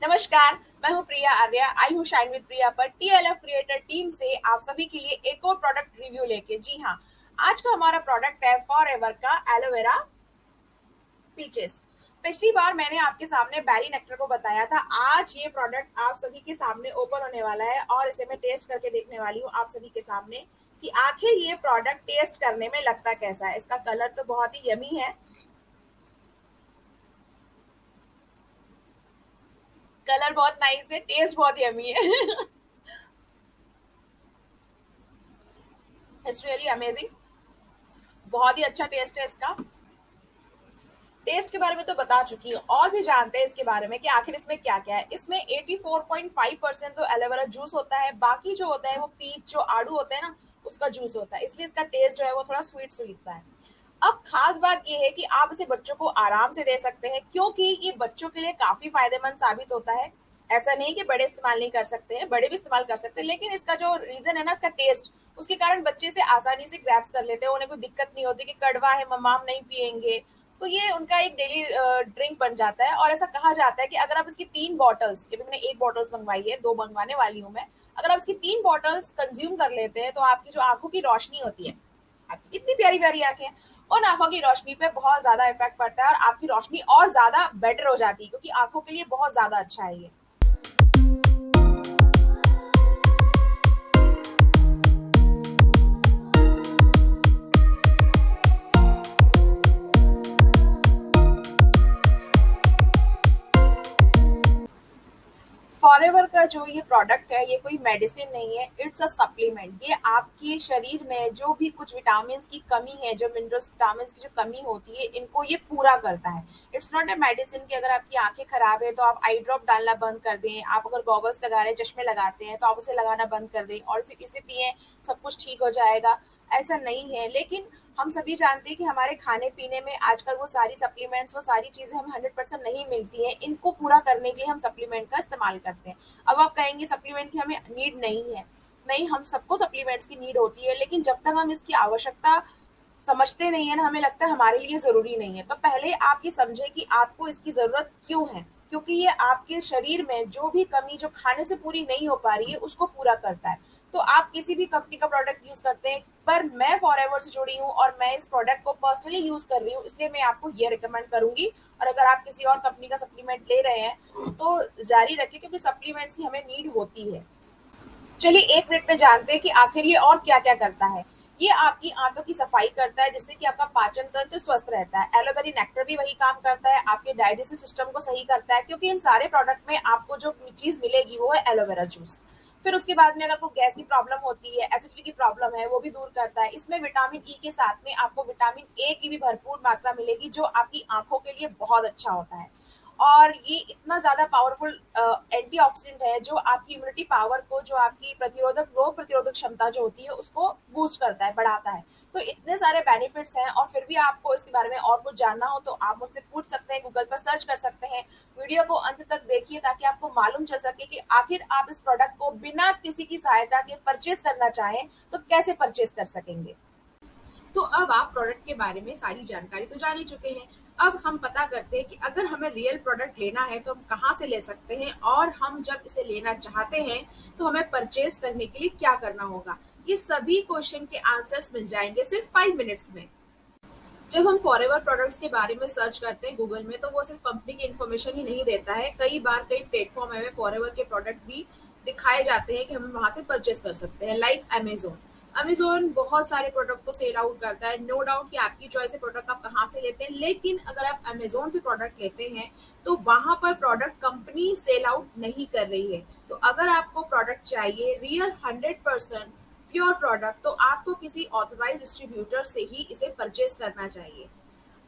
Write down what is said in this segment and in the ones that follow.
नमस्कार, मैं हूँ प्रिया आर्या। आई हूँ शाइन विद प्रिया पर टीएलएफ क्रिएटर टीम से आप सभी के लिए एक और प्रोडक्ट रिव्यू लेके। जी हाँ, आज का हमारा प्रोडक्ट है फॉरएवर का एलोवेरा पीचेस। पिछली बार मैंने आपके सामने बैरी नेक्टर को बताया था। आज ये प्रोडक्ट आप सभी के सामने ओपन होने वाला है और इसे मैं टेस्ट करके देखने वाली हूँ आप सभी के सामने कि आखिर ये प्रोडक्ट टेस्ट करने में लगता कैसा है। इसका कलर तो बहुत ही यमी है, कलर बहुत नाइस है, टेस्ट बहुत यमी है। इट्स रियली अमेजिंग, बहुत ही अच्छा टेस्ट है इसका। टेस्ट के बारे में तो बता चुकी हूँ, और भी जानते हैं इसके बारे में कि आखिर इसमें क्या क्या है। इसमें 84.5% तो एलोवेरा जूस होता है, बाकी जो होता है वो पीच जो आड़ू होता है ना, उसका जूस होता है, इसलिए इसका टेस्ट जो है वो थोड़ा स्वीट स्वीट सा है। अब खास बात ये है कि आप इसे बच्चों को आराम से दे सकते हैं, क्योंकि ये बच्चों के लिए काफी फायदेमंद साबित होता है। ऐसा नहीं कि बड़े इस्तेमाल नहीं कर सकते हैं, बड़े भी इस्तेमाल कर सकते हैं, लेकिन इसका जो रीजन है ना, इसका टेस्ट, उसके कारण बच्चे इसे आसानी से ग्रैप्स कर लेते हैं। उन्हें कोई दिक्कत नहीं होती कि कड़वा है, मम्मा हम नहीं पियेंगे। तो ये उनका एक डेली ड्रिंक बन जाता है। और ऐसा कहा जाता है कि अगर आप इसकी 3 बॉटल्स, जब मैंने 1 बॉटल्स मंगवाई है, 2 मंगवाने वाली हूँ मैं, अगर आप इसकी 3 बॉटल्स कंज्यूम कर लेते हैं तो आपकी जो आंखों की रोशनी होती है, आपकी इतनी प्यारी प्यारी आंखें हैं, उन आंखों की रोशनी पे बहुत ज्यादा इफेक्ट पड़ता है और आपकी रोशनी और ज्यादा बेटर हो जाती है, क्योंकि आंखों के लिए बहुत ज्यादा अच्छा है ये। फॉरएवर का जो ये प्रोडक्ट है, ये कोई मेडिसिन नहीं है, इट्स अ सप्लीमेंट। ये आपके शरीर में जो भी कुछ विटामिन की कमी है, जो मिनरल्स विटामिन की जो कमी होती है, इनको ये पूरा करता है। इट्स नॉट ए मेडिसिन कि अगर आपकी आंखें खराब है तो आप आई ड्रॉप डालना बंद कर दें, आप अगर गॉगल्स लगा रहे हैं, चश्मे लगाते हैं, तो आप उसे लगाना बंद कर दें और सिर्फ इसे पिए सब कुछ ठीक हो जाएगा। ऐसा नहीं है। लेकिन हम सभी जानते हैं कि हमारे खाने पीने में आजकल वो सारी सप्लीमेंट्स, वो सारी चीजें हमें 100% नहीं मिलती हैं। इनको पूरा करने के लिए हम सप्लीमेंट का इस्तेमाल करते हैं। अब आप कहेंगे सप्लीमेंट की हमें नीड नहीं है। नहीं, हम सबको सप्लीमेंट्स की नीड होती है, लेकिन जब तक हम इसकी आवश्यकता समझते नहीं है ना, हमें लगता है हमारे लिए जरूरी नहीं है। तो पहले आप ये समझे कि आपको इसकी जरूरत क्यों है, क्योंकि ये आपके शरीर में जो भी कमी जो खाने से पूरी नहीं हो पा रही है, उसको पूरा करता है। तो आप किसी भी कंपनी का प्रोडक्ट यूज करते हैं, पर मैं फॉरएवर से जुड़ी हूँ और मैं इस प्रोडक्ट को पर्सनली यूज कर रही हूँ, इसलिए मैं आपको ये रिकमेंड करूंगी। और अगर आप किसी और कंपनी का सप्लीमेंट ले रहे हैं तो जारी रखें, क्योंकि सप्लीमेंट्स की हमें नीड होती है। चलिए 1 मिनट में जानते हैं कि आखिर ये और क्या क्या करता है। ये आपकी आंतों की सफाई करता है, जिससे कि आपका पाचन तंत्र स्वस्थ रहता है। एलोवेरी नेक्टर भी वही काम करता है, आपके डाइजेस्टिव सिस्टम को सही करता है, क्योंकि इन सारे प्रोडक्ट में आपको जो चीज मिलेगी वो है एलोवेरा जूस। फिर उसके बाद में अगर आपको गैस की प्रॉब्लम होती है, एसिडिटी की प्रॉब्लम है, वो भी दूर करता है। इसमें विटामिन ई के साथ में आपको विटामिन ए की भी भरपूर मात्रा मिलेगी, जो आपकी आंखों के लिए बहुत अच्छा होता है। और ये इतना ज्यादा पावरफुल एंटीऑक्सीडेंट है, जो आपकी इम्यूनिटी पावर को, जो आपकी प्रतिरोधक रोग प्रतिरोधक क्षमता जो होती है, उसको बूस्ट करता है, बढ़ाता है। तो इतने सारे बेनिफिट्स हैं, और फिर भी आपको इसके बारे में और कुछ जानना हो तो आप मुझसे पूछ सकते हैं, गूगल पर सर्च कर सकते हैं। वीडियो को अंत तक देखिए ताकि आपको मालूम चल सके कि आखिर आप इस प्रोडक्ट को बिना किसी की सहायता के परचेज करना चाहें तो कैसे परचेज कर सकेंगे। तो अब आप प्रोडक्ट के बारे में सारी जानकारी तो जान ही चुके हैं। अब हम पता करते हैं कि अगर हमें रियल प्रोडक्ट लेना है तो हम कहाँ से ले सकते हैं, और हम जब इसे लेना चाहते हैं तो हमें परचेज करने के लिए क्या करना होगा। ये सभी क्वेश्चन के आंसर्स मिल जाएंगे सिर्फ 5 मिनट्स में। जब हम फॉरएवर प्रोडक्ट्स के बारे में सर्च करते हैं गूगल में, तो वो सिर्फ कंपनी की इन्फॉर्मेशन ही नहीं देता है। कई बार कई प्लेटफॉर्म हमें फॉरएवर के प्रोडक्ट भी दिखाए जाते हैं कि हम वहां से परचेज कर सकते हैं, लाइक अमेजोन। अमेजोन बहुत सारे प्रोडक्ट को सेल आउट करता है। नो डाउट कि आपकी चॉइस है प्रोडक्ट आप कहाँ से लेते हैं, लेकिन अगर आप अमेजोन से प्रोडक्ट लेते हैं तो वहां पर प्रोडक्ट कंपनी सेल आउट नहीं कर रही है। तो अगर आपको प्रोडक्ट चाहिए रियल 100% प्योर प्रोडक्ट, तो आपको किसी ऑथराइज डिस्ट्रीब्यूटर से ही इसे परचेज करना चाहिए।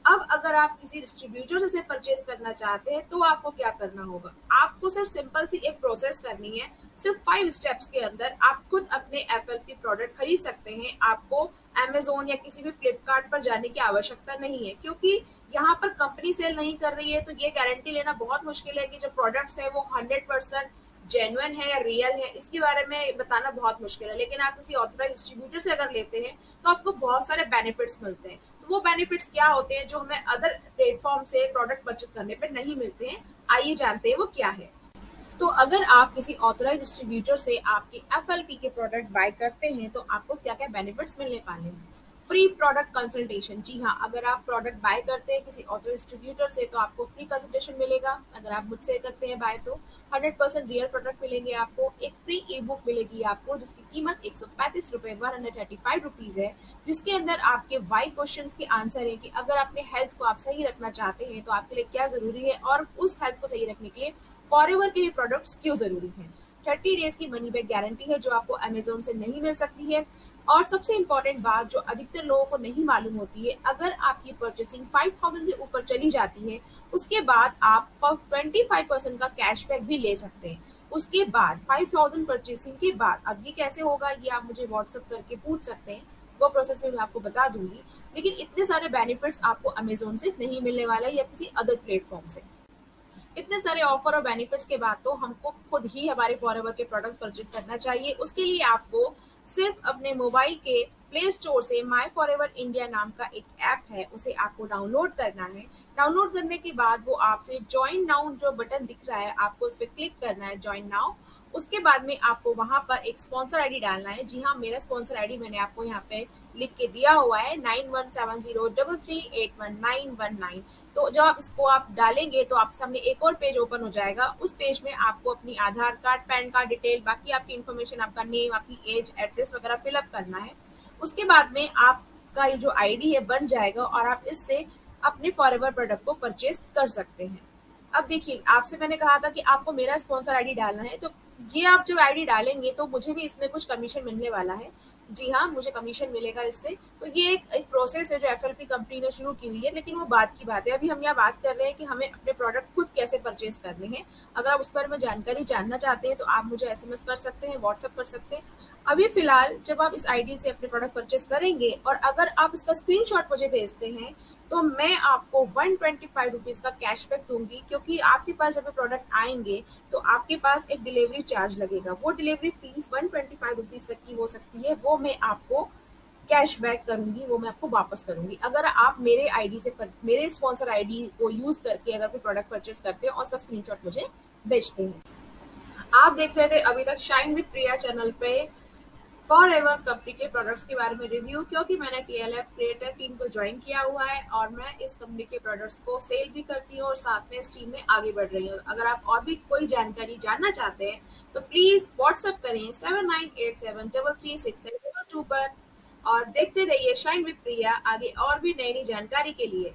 अब अगर आप किसी डिस्ट्रीब्यूटर से इसे परचेज करना चाहते हैं तो आपको क्या करना होगा। आपको सिर्फ सिंपल सी एक प्रोसेस करनी है। सिर्फ 5 स्टेप्स के अंदर आप खुद अपने एफएलपी प्रोडक्ट खरीद सकते हैं। आपको अमेजोन या किसी भी फ्लिपकार्ट पर जाने की आवश्यकता नहीं है, क्योंकि यहाँ पर कंपनी सेल नहीं कर रही है। तो ये गारंटी लेना बहुत मुश्किल है कि जो प्रोडक्ट्स है वो 100% जेन्युइन है या रियल है, इसके बारे में बताना बहुत मुश्किल है। लेकिन आप किसी ऑथराइज डिस्ट्रीब्यूटर से अगर लेते हैं तो आपको बहुत सारे बेनिफिट्स मिलते हैं। तो वो बेनिफिट्स क्या होते हैं जो हमें अदर प्लेटफॉर्म से प्रोडक्ट परचेज करने पे नहीं मिलते हैं, आइए जानते हैं वो क्या है। तो अगर आप किसी ऑथराइज़ डिस्ट्रीब्यूटर से आपके एफएलपी के प्रोडक्ट बाय करते हैं, तो आपको क्या-क्या बेनिफिट्स मिलने वाले हैं? फ्री प्रोडक्ट कंसल्टेशन, जी हाँ, अगर आप प्रोडक्ट बाय करते हैं किसी ऑथराइज़ डिस्ट्रीब्यूटर से, तो आपको फ्री कंसल्टेशन मिलेगा। अगर आप मुझसे करते हैं बाय, तो 100% रियल प्रोडक्ट मिलेंगे आपको। एक फ्री ई-बुक मिलेगी आपको, जिसकी कीमत ₹135 135 है, जिसके अंदर आपके व्हाई क्वेश्चंस के आंसर है कि अगर अपने हेल्थ को आप सही रखना चाहते हैं, तो आपके लिए क्या ज़रूरी है, और उस हेल्थ को सही रखने के लिए फॉरएवर के ये प्रोडक्ट्स क्यों ज़रूरी हैं। 30 डेज़ की मनी बैक गारंटी है, जो आपको अमेज़न से नहीं मिल सकती है। और सबसे इम्पोर्टेंट बात जो अधिकतर लोगों को नहीं मालूम होती है, अगर आपकी परचेसिंग 5000 से ऊपर चली जाती है, उसके बाद आप 25% का कैशबैक भी ले सकते हैं। उसके बाद 5000 परचेसिंग के बाद, अब ये कैसे होगा, ये आप मुझे व्हाट्सएप करके पूछ सकते हैं, वो प्रोसेस में मैं आपको बता दूंगी। लेकिन इतने सारे बेनिफिट्स आपको अमेज़न से नहीं मिलने वाला है, या किसी अदर प्लेटफॉर्म से। इतने सारे ऑफर और बेनिफिट्स के बाद तो हमको खुद ही हमारे फॉरएवर के प्रोडक्ट्स परचेज करना चाहिए। उसके लिए आपको सिर्फ अपने मोबाइल के प्ले स्टोर से माई फॉरएवर इंडिया नाम का एक ऐप है, उसे आपको डाउनलोड करना है। डाउनलोड करने के बाद वो आपसे ज्वाइन नाउ जो बटन दिख रहा है, आपको उस पर क्लिक करना है, ज्वाइन नाउ। उसके बाद में आपको वहां पर एक स्पॉन्सर आईडी डालना है। जी हाँ, मेरा स्पॉन्सर आईडी मैंने आपको यहाँ पे लिख के दिया हुआ है, 917033819119। तो जब आप इसको आप डालेंगे, तो आपके सामने एक और पेज ओपन हो जाएगा। उस पेज में आपको अपनी आधार कार्ड, पैन कार्ड डिटेल, बाकी आपकी इन्फॉर्मेशन, आपका नेम, आपकी एज, एड्रेस वगैरह फिलअप करना है। उसके बाद में आपका ये जो आईडी है बन जाएगा, और आप इससे अपने फॉरएवर प्रोडक्ट को परचेज कर सकते हैं। अब देखिए, आपसे मैंने कहा था कि आपको मेरा स्पॉन्सर आईडी डालना है, तो ये आप जब आईडी डालेंगे, तो मुझे भी इसमें कुछ कमीशन मिलने वाला है। जी हाँ, मुझे कमीशन मिलेगा इससे। तो ये एक प्रोसेस है जो एफएलपी कंपनी ने शुरू की हुई है, लेकिन वो बात की बात है। अभी हम यहाँ बात कर रहे हैं कि हमें अपने प्रोडक्ट खुद कैसे परचेज करने हैं। अगर आप उस बारे में जानकारी जानना चाहते हैं, तो आप मुझे एसएमएस कर सकते हैं, व्हाट्सएप कर सकते हैं। अभी फिलहाल जब आप इस आईडी से अपने प्रोडक्ट परचेज करेंगे, और अगर आप इसका स्क्रीनशॉट मुझे भेजते हैं, तो मैं आपको 125 रुपीज़ का कैशबैक दूंगी, क्योंकि आपके पास जब ये प्रोडक्ट आएंगे, तो आपके पास एक डिलीवरी चार्ज लगेगा। वो डिलीवरी फीस 125 रुपीज़ तक की हो सकती है, वो मैं आपको कैशबैक करूंगी, वो मैं आपको वापस करूंगी, अगर आप मेरे आईडी से मेरे स्पॉन्सर आईडी को यूज करके अगर कोई प्रोडक्ट परचेज करते हैं और उसका स्क्रीनशॉट मुझे भेजते हैं। आप देख रहे थे अभी तक शाइन विद प्रिया चैनल पे फॉरएवर कंपनी के प्रोडक्ट्स के बारे में रिव्यू, क्योंकि मैंने टीएलएफ क्रिएटर टीम को ज्वाइन किया हुआ है, और मैं इस कंपनी के प्रोडक्ट्स को सेल भी करती हूँ, और साथ में इस टीम में आगे बढ़ रही हूँ। अगर आप और भी कोई जानकारी जानना चाहते हैं, तो प्लीज व्हाट्सएप करें 7987336702 पर, और देखते रहिए शाइन विद प्रिया आगे और भी नई नई जानकारी के लिए।